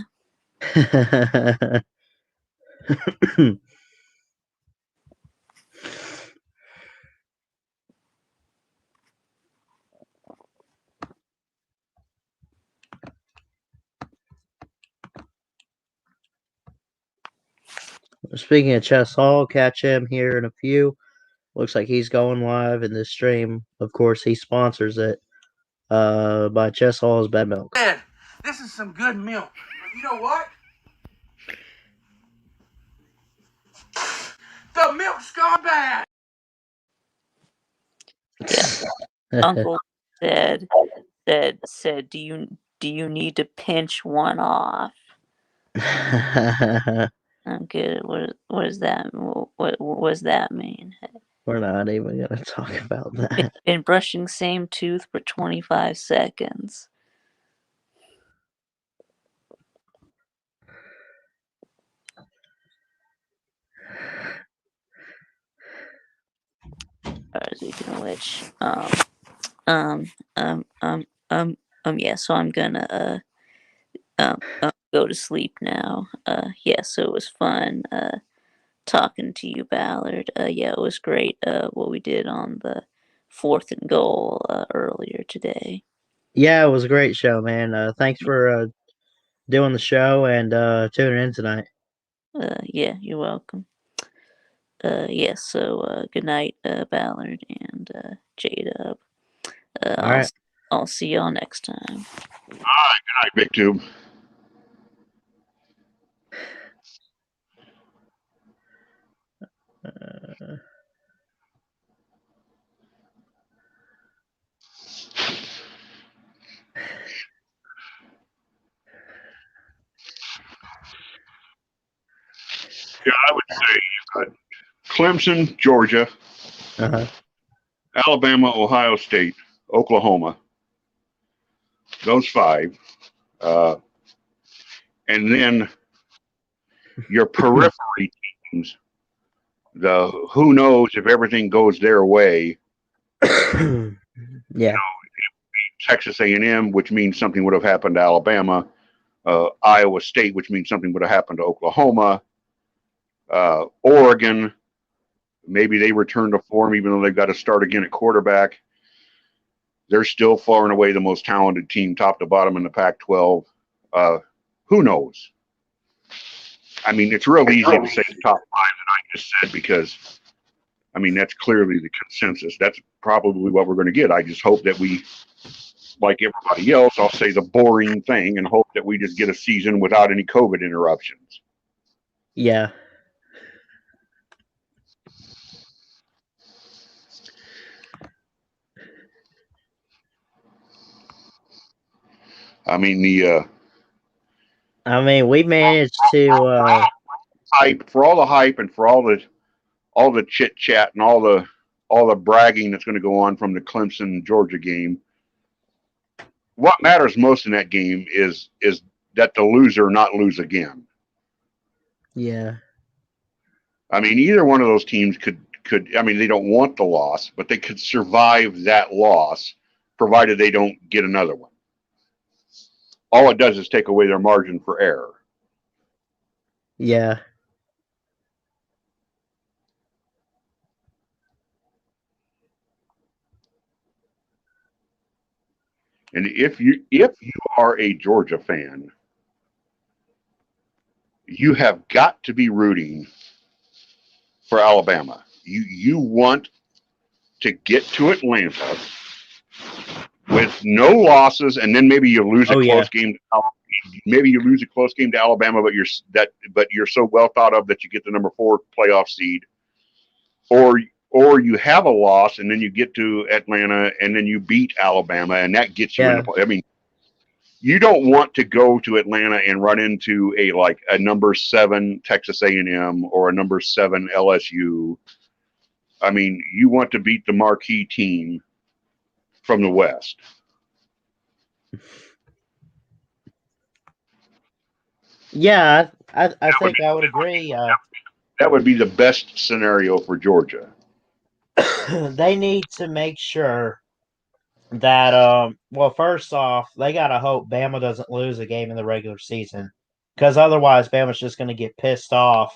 Speaking of Chess Hall, catch him here in a few. Looks like he's going live in this stream. Of course, he sponsors it by Chess Hall's Bed Milk. Man, this is some good milk. You know what? The milk's gone bad. Yeah. Uncle said, do you need to pinch one off? I'm good. What does that? What does that mean? We're not even gonna talk about that. Been brushing same tooth for 25 seconds. Speaking of which, yeah. So I'm gonna go to sleep now. Yeah. So it was fun talking to you, Ballard. Yeah, it was great. What we did on the 4th and goal earlier today. Yeah, it was a great show, man. Thanks for doing the show and tuning in tonight. Yeah, you're welcome. Yeah, so good night, Ballard and J-Dub. All right. I'll see y'all next time. All right. Good night, Big Tube. Yeah, I would say you've got Clemson, Georgia, Alabama, Ohio State, Oklahoma. Those 5. And then your periphery teams, the who knows if everything goes their way. Yeah. You know, Texas A&M, which means something would have happened to Alabama. Iowa State, which means something would have happened to Oklahoma. Oregon, maybe they return to form even though they've got to start again at quarterback. They're still far and away the most talented team, top to bottom in the Pac-12. Who knows? I mean, it's real easy to say the top 5 that I just said because, I mean, that's clearly the consensus. That's probably what we're going to get. I just hope that we, like everybody else, I'll say the boring thing and hope that we just get a season without any COVID interruptions. Yeah. I mean, we managed to hype, for all the hype and for all the chit chat and all the all the bragging that's going to go on from the Clemson Georgia game. What matters most in that game is that the loser not lose again. Yeah. I mean, either one of those teams could. I mean, they don't want the loss, but they could survive that loss, provided they don't get another one. All it does is take away their margin for error. Yeah. And if you are a Georgia fan, you have got to be rooting for Alabama. You want to get to Atlanta with no losses, and then maybe you lose a close game. Maybe you lose a close game to Alabama, but you're so well thought of that you get the number 4 playoff seed, or you have a loss and then you get to Atlanta and then you beat Alabama and that gets you in the. I mean, you don't want to go to Atlanta and run into a number 7 Texas A&M or a number 7 LSU. I mean, you want to beat the marquee team from the West. Yeah, I think I would agree. That would be the best scenario for Georgia. They need to make sure that, well, first off, they got to hope Bama doesn't lose a game in the regular season, because otherwise Bama's just going to get pissed off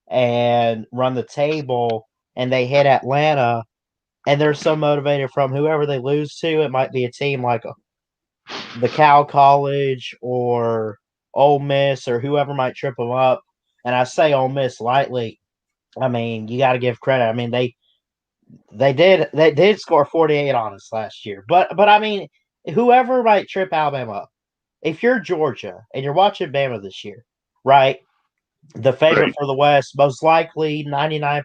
and run the table, and they hit Atlanta, and they're so motivated from whoever they lose to. It might be a team like the Cal College or Ole Miss or whoever might trip them up. And I say Ole Miss lightly. I mean, you got to give credit. I mean, they did score 48 on us last year. But I mean, whoever might trip Alabama up, if you're Georgia and you're watching Bama this year, right? The favorite for the West, most likely 99%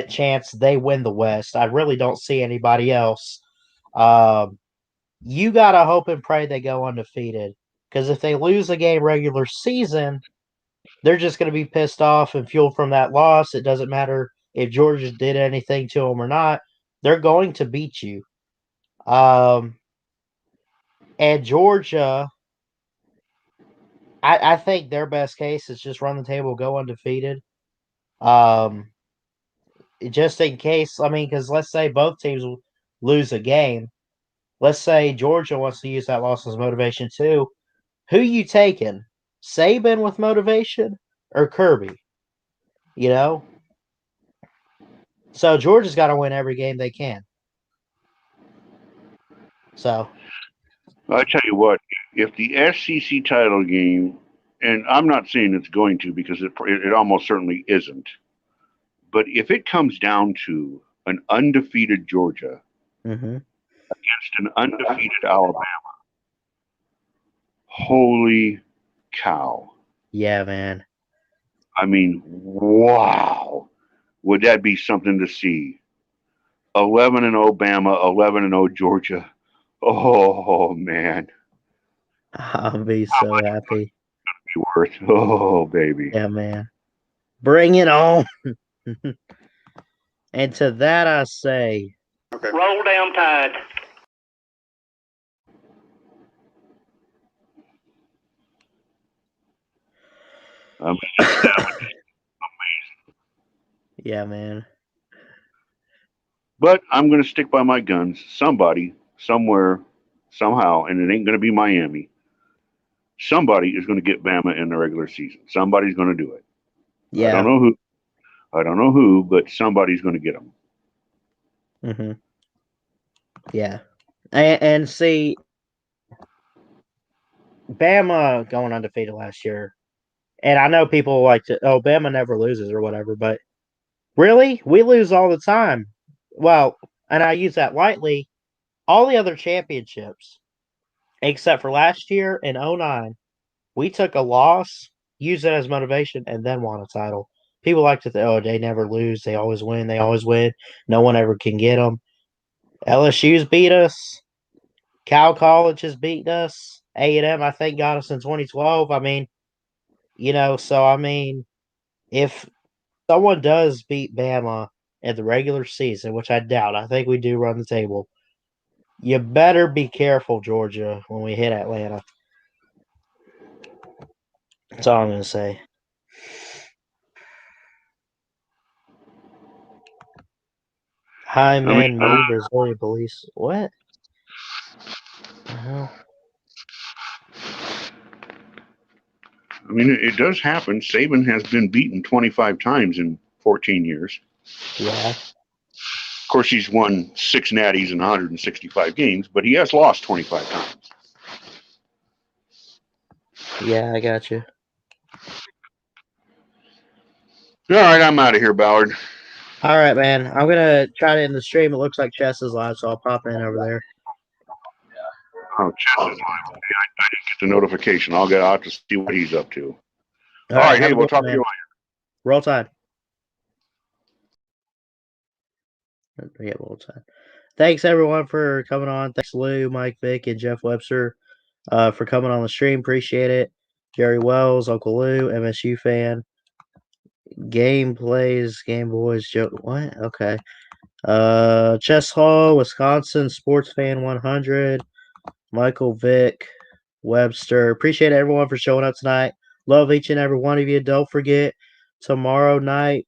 chance they win the West. I really don't see anybody else. You gotta hope and pray they go undefeated, because if they lose a game regular season, they're just going to be pissed off and fueled from that loss. It doesn't matter if Georgia did anything to them or not. They're going to beat you. And Georgia, I think their best case is just run the table, go undefeated. Just in case, I mean, because let's say both teams lose a game. Let's say Georgia wants to use that loss as motivation too. Who you taking? Saban with motivation or Kirby? You know? So Georgia's got to win every game they can. So I tell you what, if the SEC title game, and I'm not saying it's going to because it almost certainly isn't, but if it comes down to an undefeated Georgia against an undefeated Alabama, holy cow. Yeah, man. I mean, wow. Would that be something to see? 11-0 Bama, 11-0 Georgia. Oh, man. I'll be so happy. Be worth. Oh, baby. Yeah, man. Bring it on. And to that I say, okay. Roll down Tide. Amazing. Yeah, man. But I'm going to stick by my guns. Somebody, somewhere, somehow, and it ain't going to be Miami. Somebody is going to get Bama in the regular season. Somebody's going to do it. Yeah. I don't know who, but somebody's going to get them. Mm-hmm. Yeah. And see, Bama going undefeated last year, and I know people like to, Bama never loses or whatever, but really, we lose all the time. Well, and I use that lightly. All the other championships, except for last year in 2009, we took a loss, used it as motivation, and then won a title. People like to think, they never lose. They always win. They always win. No one ever can get them. LSU's beat us. Cal College has beaten us. A&M, I think, got us in 2012. I mean, so, I mean, if someone does beat Bama in the regular season, which I doubt. I think we do run the table. You better be careful, Georgia, when we hit Atlanta. That's all I'm going to say. High man, move Brazilian police. What? The hell? I mean, it does happen. Saban has been beaten 25 times in 14 years. Yeah. Of course, he's won 6 natties in 165 games, but he has lost 25 times. Yeah, I got you. All right, I'm out of here, Ballard. All right, man. I'm going to try to end the stream. It looks like Chess is live, so I'll pop in over there. Oh, Chess is live. I didn't get the notification. I'll have to see what he's up to. All right, hey, we'll talk to you later. Roll Tide. Yeah, Roll Tide. Thanks, everyone, for coming on. Thanks, Lou, Mike, Vic, and Jeff Webster for coming on the stream. Appreciate it. Jerry Wells, Uncle Lou, MSU fan. Gameplays, Game Boys, Joe. What? Okay. Chess Hall, Wisconsin, Sports Fan 100. Michael, Vic, Webster. Appreciate everyone for showing up tonight. Love each and every one of you. Don't forget, tomorrow night,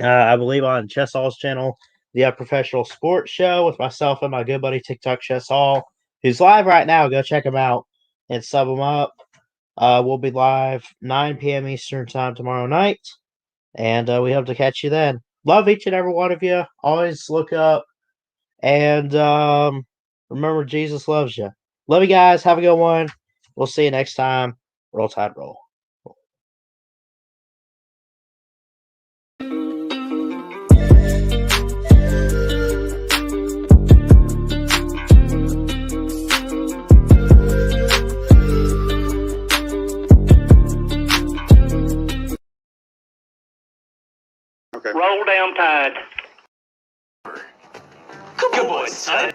I believe on Chess Hall's channel, the Professional Sports Show with myself and my good buddy TikTok Chess Hall, who's live right now. Go check him out and sub him up. We'll be live 9 p.m. Eastern time tomorrow night, and we hope to catch you then. Love each and every one of you. Always look up, and remember, Jesus loves you. Love you guys. Have a good one. We'll see you next time. Roll Tide, roll. Okay. Roll down Tide. Good boy, son.